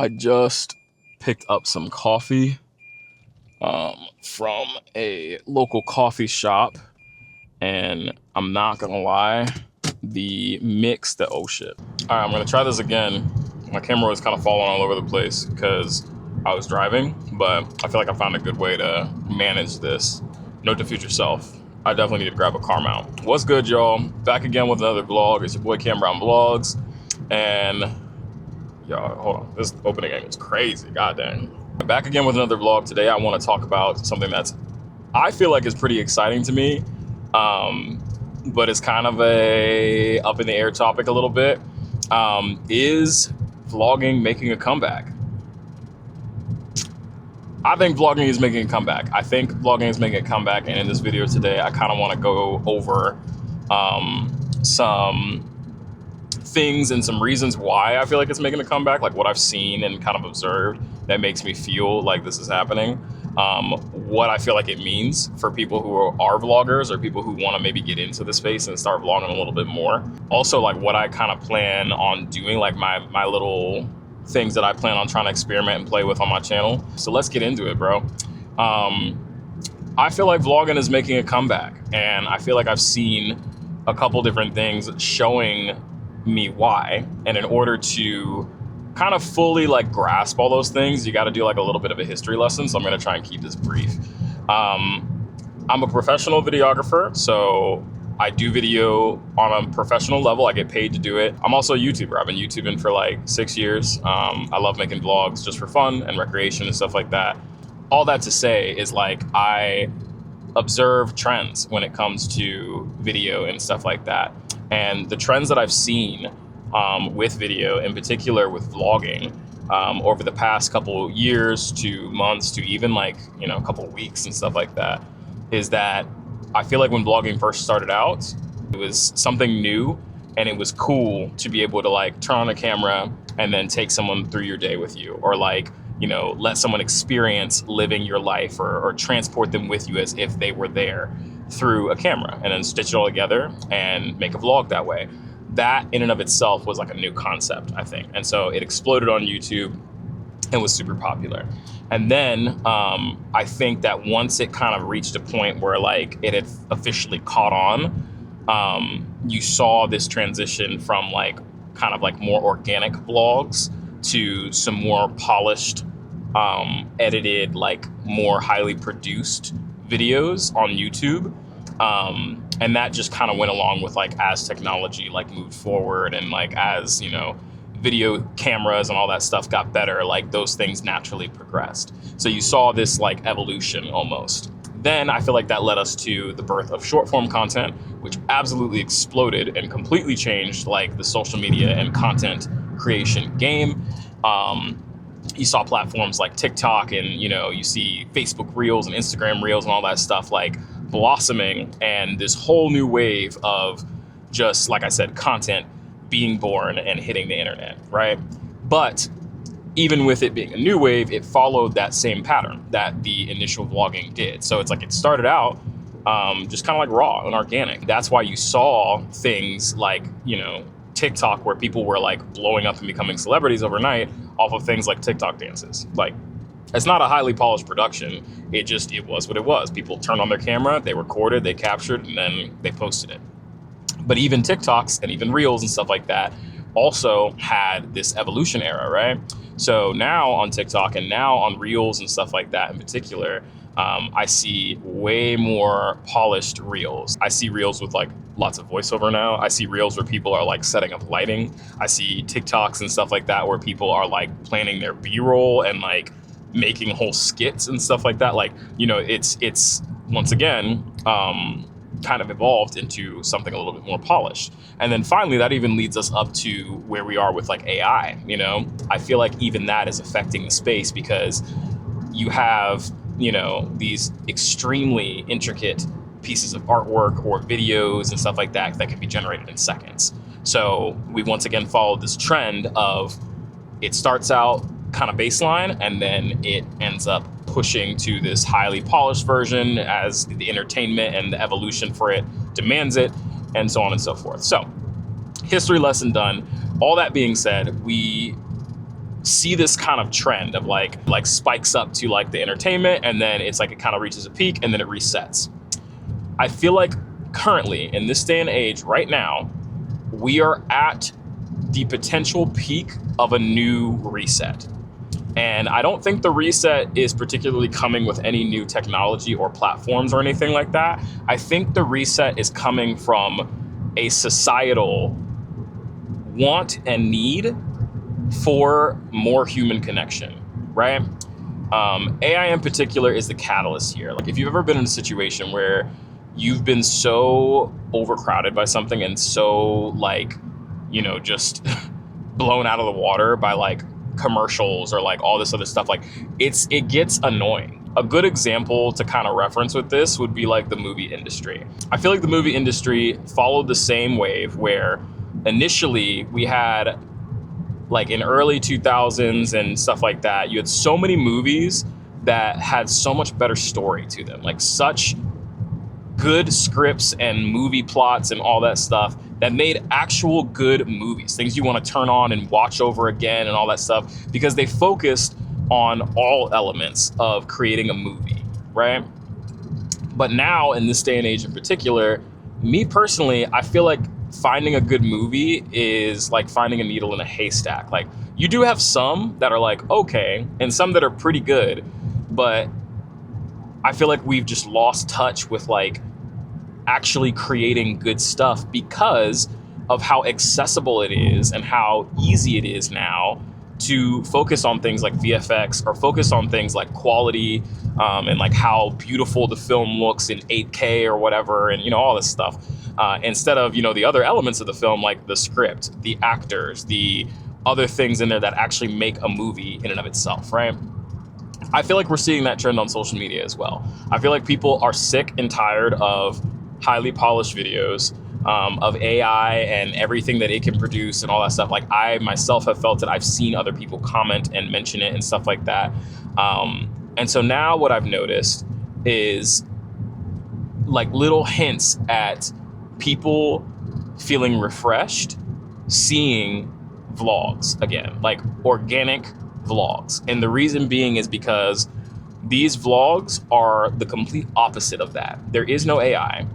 I just picked up some coffee from a local coffee shop, and I'm not gonna lie, the mix, oh shit. All right, I'm gonna try this again. My camera was kind of falling all over the place because I was driving, but I feel like I found a good way to manage this. Note to future self, I definitely need to grab a car mount. What's good, y'all? Back again with another vlog. It's your boy Cam Brown Vlogs, and y'all, hold on, this opening game is crazy, god dang. Back again with another vlog. Today I want to talk about something that's, I feel like is pretty exciting to me, but it's kind of a up in the air topic a little bit. Is vlogging making a comeback? I think vlogging is making a comeback. I think vlogging is making a comeback, and in this video today, I kind of want to go over some things and some reasons why I feel like it's making a comeback, like what I've seen and kind of observed that makes me feel like this is happening. What I feel like it means for people who are vloggers or people who want to maybe get into the space and start vlogging a little bit more. Also, like what I kind of plan on doing, like my little things that I plan on trying to experiment and play with on my channel. So let's get into it, bro. I feel like vlogging is making a comeback, and I feel like I've seen a couple different things showing me why. And in order to kind of fully like grasp all those things, you got to do like a little bit of a history lesson. So I'm going to try and keep this brief. I'm a professional videographer, so I do video on a professional level. I get paid to do it. I'm also a YouTuber. I've been YouTubing for like 6 years. I love making vlogs just for fun and recreation and stuff like that. All that to say is, like, I observe trends when it comes to video and stuff like that. And the trends that I've seen with video, in particular with vlogging, over the past couple years to months to even like, you know, a couple weeks and stuff like that, is that I feel like when vlogging first started out, it was something new, and it was cool to be able to like turn on a camera and then take someone through your day with you, or like, you know, let someone experience living your life, or transport them with you as if they were there through a camera, and then stitch it all together and make a vlog that way. That in and of itself was like a new concept, I think. And so it exploded on YouTube and was super popular. And then I think that once it kind of reached a point where like it had officially caught on, you saw this transition from like kind of like more organic vlogs to some more polished, edited, like more highly produced videos on YouTube. And that just kind of went along with like as technology like moved forward, and like as, you know, video cameras and all that stuff got better, like those things naturally progressed. So you saw this like evolution almost. Then I feel like that led us to the birth of short form content, which absolutely exploded and completely changed like the social media and content creation game. You saw platforms like TikTok, and, you know, you see Facebook Reels and Instagram Reels and all that stuff like blossoming, and this whole new wave of just, like I said, content being born and hitting the internet, right? But even with it being a new wave, it followed that same pattern that the initial vlogging did. So it's like it started out just kind of like raw and organic. That's why you saw things like, you know, TikTok, where people were like blowing up and becoming celebrities overnight off of things like TikTok dances. Like, it's not a highly polished production. It was what it was. People turned on their camera, they recorded, they captured, and then they posted it. But even TikToks and even Reels and stuff like that also had this evolution era, right? So now on TikTok and now on Reels and stuff like that in particular, I see way more polished Reels. I see Reels with like lots of voiceover now. I see Reels where people are like setting up lighting. I see TikToks and stuff like that where people are like planning their B-roll and like making whole skits and stuff like that. Like, you know, it's once again, kind of evolved into something a little bit more polished. And then finally, that even leads us up to where we are with like AI, you know? I feel like even that is affecting the space, because you have, you know, these extremely intricate pieces of artwork or videos and stuff like that that can be generated in seconds. So we once again followed this trend of, it starts out kind of baseline, and then it ends up pushing to this highly polished version as the entertainment and the evolution for it demands it, and so on and so forth. So history lesson done. All that being said, we see this kind of trend of like spikes up to like the entertainment, and then it's like it kind of reaches a peak and then it resets. I feel like currently in this day and age right now, we are at the potential peak of a new reset. And I don't think the reset is particularly coming with any new technology or platforms or anything like that. I think the reset is coming from a societal want and need for more human connection, right? AI in particular is the catalyst here. Like if you've ever been in a situation where you've been so overcrowded by something and so like, you know, just blown out of the water by like commercials or like all this other stuff, like it gets annoying. A good example to kind of reference with this would be like the movie industry. I feel like the movie industry followed the same wave where initially we had like in early 2000s and stuff like that, you had so many movies that had so much better story to them, like such good scripts and movie plots and all that stuff that made actual good movies, things you want to turn on and watch over again and all that stuff, because they focused on all elements of creating a movie, right? But now in this day and age in particular, me personally, I feel like finding a good movie is like finding a needle in a haystack. Like you do have some that are like okay and some that are pretty good, but I feel like we've just lost touch with like actually creating good stuff because of how accessible it is and how easy it is now to focus on things like VFX or focus on things like quality and like how beautiful the film looks in 8K or whatever, and you know, all this stuff. Instead of, you know, the other elements of the film, like the script, the actors, the other things in there that actually make a movie in and of itself, right? I feel like we're seeing that trend on social media as well. I feel like people are sick and tired of highly polished videos, of AI and everything that it can produce and all that stuff. Like I myself have felt it. I've seen other people comment and mention it and stuff like that. And so now what I've noticed is like little hints at people feeling refreshed, seeing vlogs again, like organic vlogs. And the reason being is because these vlogs are the complete opposite of that. There is no AI.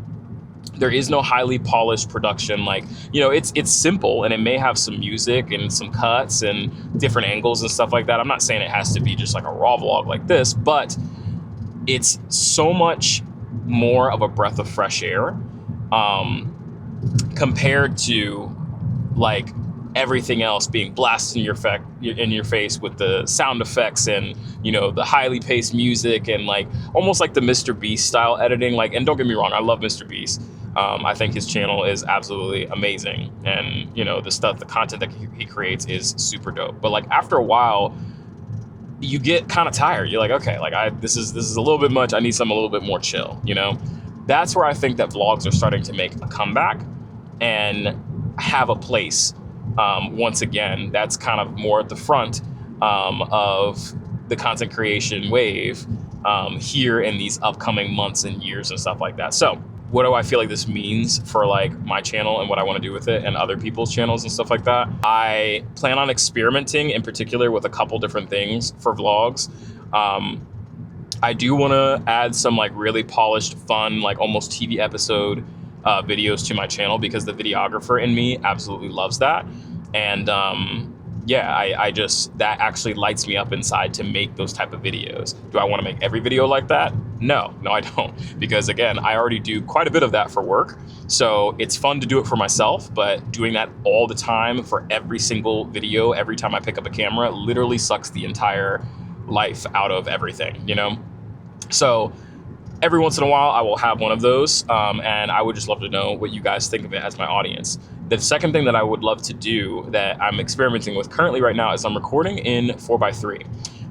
There is no highly polished production. Like, you know, it's simple and it may have some music and some cuts and different angles and stuff like that. I'm not saying it has to be just like a raw vlog like this, but it's so much more of a breath of fresh air compared to like everything else being blasted in your face with the sound effects and, you know, the highly paced music and like almost like the Mr. Beast style editing. Like, and don't get me wrong, I love Mr. Beast. I think his channel is absolutely amazing, and you know, the content that he creates is super dope. But like after a while, you get kind of tired. You're like, okay, like this is a little bit much. I need something a little bit more chill. You know, that's where I think that vlogs are starting to make a comeback and have a place. Once again, that's kind of more at the front of the content creation wave here in these upcoming months and years and stuff like that. So what do I feel like this means for like my channel and what I want to do with it and other people's channels and stuff like that? I plan on experimenting in particular with a couple different things for vlogs. I do want to add some like really polished, fun, like almost TV episode videos to my channel because the videographer in me absolutely loves that. And yeah, I just, that actually lights me up inside to make those type of videos. Do I want to make every video like that? No, I don't. Because again, I already do quite a bit of that for work. So it's fun to do it for myself, but doing that all the time for every single video, every time I pick up a camera, literally sucks the entire life out of everything, you know? So every once in a while, I will have one of those, and I would just love to know what you guys think of it as my audience. The second thing that I would love to do that I'm experimenting with currently right now is I'm recording in 4x3.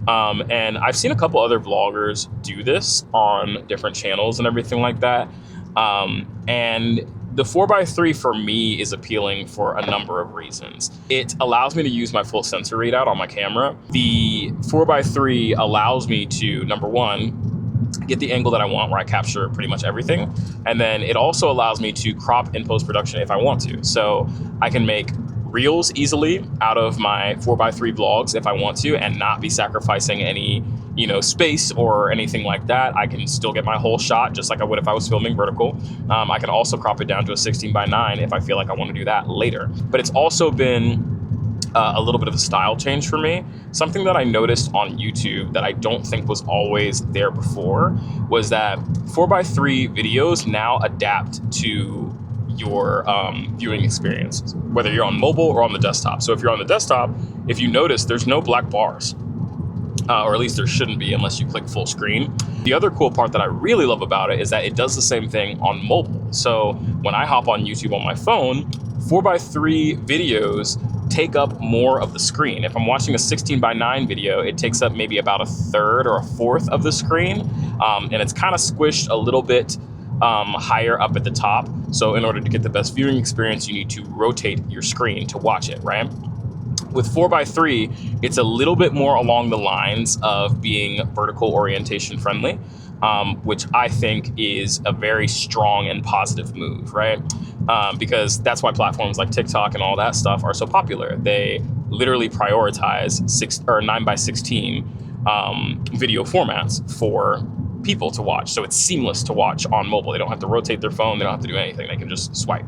And I've seen a couple other vloggers do this on different channels and everything like that. And the 4x3 for me is appealing for a number of reasons. It allows me to use my full sensor readout on my camera. The 4x3 allows me to, number one, get the angle that I want where I capture pretty much everything. And then it also allows me to crop in post-production if I want to. So I can make reels easily out of my 4x3 vlogs if I want to, and not be sacrificing any, you know, space or anything like that. I can still get my whole shot just like I would if I was filming vertical. I can also crop it down to a 16:9 if I feel like I want to do that later. But it's also been a little bit of a style change for me. Something that I noticed on YouTube that I don't think was always there before was that 4x3 videos now adapt to your viewing experience, whether you're on mobile or on the desktop. So if you're on the desktop, if you notice, there's no black bars, or at least there shouldn't be unless you click full screen. The other cool part that I really love about it is that it does the same thing on mobile. So when I hop on YouTube on my phone, 4x3 videos take up more of the screen. If I'm watching a 16:9 video, it takes up maybe about a third or a fourth of the screen, and it's kind of squished a little bit higher up at the top. So in order to get the best viewing experience, you need to rotate your screen to watch it, right? With 4x3, it's a little bit more along the lines of being vertical orientation friendly, which I think is a very strong and positive move, right? Because that's why platforms like TikTok and all that stuff are so popular. They literally prioritize 9:16 video formats for people to watch. So it's seamless to watch on mobile. They don't have to rotate their phone. They don't have to do anything. They can just swipe.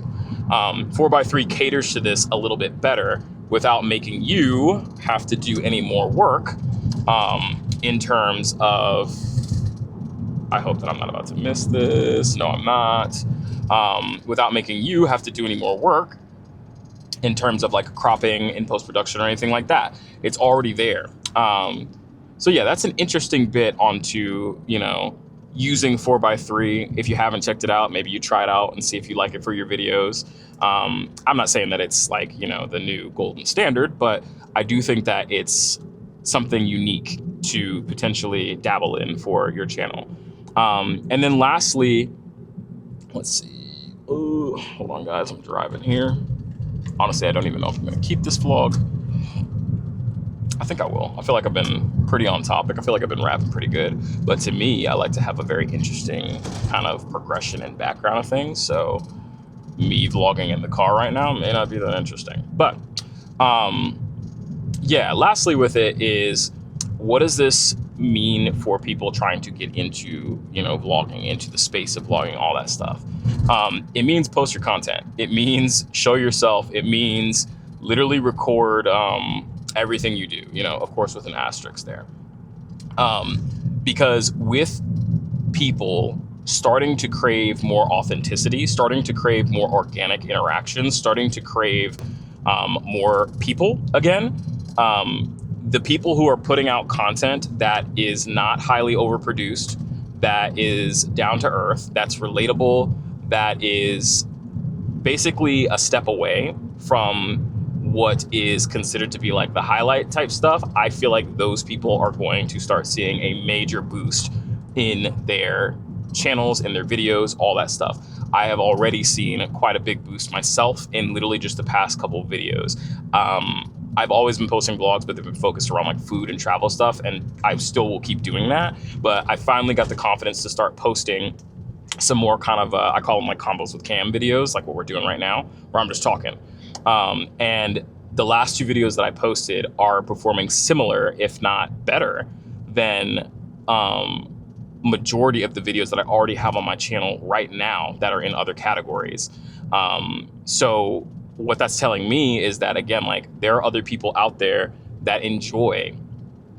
4x3 caters to this a little bit better without making you have to do any more work in terms of, I hope that I'm not about to miss this. No, I'm not. Without making you have to do any more work in terms of like cropping in post-production or anything like that. It's already there. So yeah, that's an interesting bit onto, you know, using 4x3. If you haven't checked it out, maybe you try it out and see if you like it for your videos. I'm not saying that it's like, you know, the new golden standard, but I do think that it's something unique to potentially dabble in for your channel. And then lastly, let's see. Oh, hold on guys, I'm driving here. Honestly, I don't even know if I'm gonna keep this vlog. I think I will. I feel like I've been pretty on topic. I feel like I've been rapping pretty good. But to me, I like to have a very interesting kind of progression and background of things. So me vlogging in the car right now may not be that interesting. But yeah, lastly with it is, what does this mean for people trying to get into, you know, vlogging, into the space of vlogging, all that stuff? It means post your content. It means show yourself. It means literally record everything you do, you know, of course with an asterisk there. Because with people starting to crave more authenticity, starting to crave more organic interactions, starting to crave more people again, the people who are putting out content that is not highly overproduced, that is down to earth, that's relatable, that is basically a step away from what is considered to be like the highlight type stuff, I feel like those people are going to start seeing a major boost in their channels, in their videos, all that stuff. I have already seen quite a big boost myself in literally just the past couple of videos. I've always been posting vlogs, but they've been focused around like food and travel stuff, and I still will keep doing that. But I finally got the confidence to start posting some more kind of, I call them like combos with cam videos, like what we're doing right now, where I'm just talking. And the last two videos that I posted are performing similar, if not better, than majority of the videos that I already have on my channel right now that are in other categories. So what that's telling me is that, again, like there are other people out there that enjoy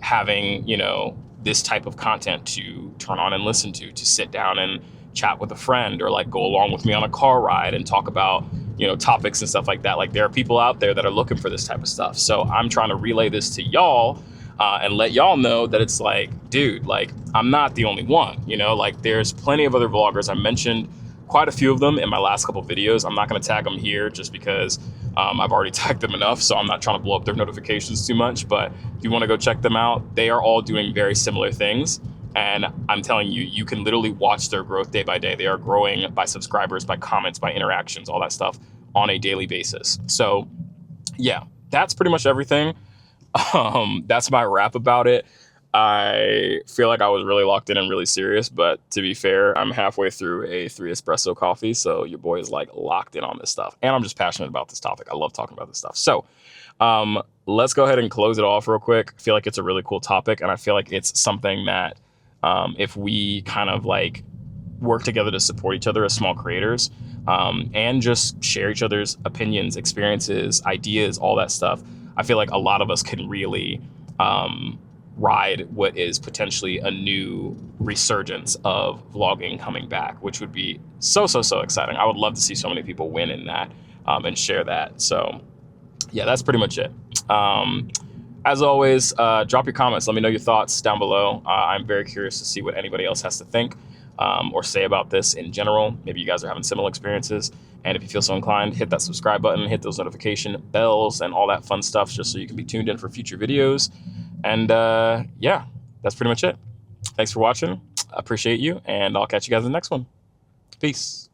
having, you know, this type of content to turn on and listen to sit down and chat with a friend, or like go along with me on a car ride and talk about, you know, topics and stuff like that. Like there are people out there that are looking for this type of stuff. So I'm trying to relay this to y'all and let y'all know that it's like, dude, like I'm not the only one, you know, like there's plenty of other vloggers. I mentioned quite a few of them in my last couple of videos. I'm not going to tag them here just because I've already tagged them enough. So I'm not trying to blow up their notifications too much, but if you want to go check them out, they are all doing very similar things. And I'm telling you, you can literally watch their growth day by day. They are growing by subscribers, by comments, by interactions, all that stuff on a daily basis. So yeah, that's pretty much everything. That's my wrap about it. I feel like I was really locked in and really serious, but to be fair, I'm halfway through a 3 espresso coffee, so your boy is like locked in on this stuff. And I'm just passionate about this topic. I love talking about this stuff. So let's go ahead and close it off real quick. I feel like it's a really cool topic, and I feel like it's something that if we kind of like work together to support each other as small creators, and just share each other's opinions, experiences, ideas, all that stuff, I feel like a lot of us can really ride what is potentially a new resurgence of vlogging coming back, which would be so exciting. I would love to see so many people win in that and share that. So yeah, that's pretty much it. As always, drop your comments. Let me know your thoughts down below. I'm very curious to see what anybody else has to think or say about this in general. Maybe you guys are having similar experiences. And if you feel so inclined, hit that subscribe button, hit those notification bells and all that fun stuff just so you can be tuned in for future videos. And yeah, that's pretty much it. Thanks for watching. I appreciate you, and I'll catch you guys in the next one. Peace.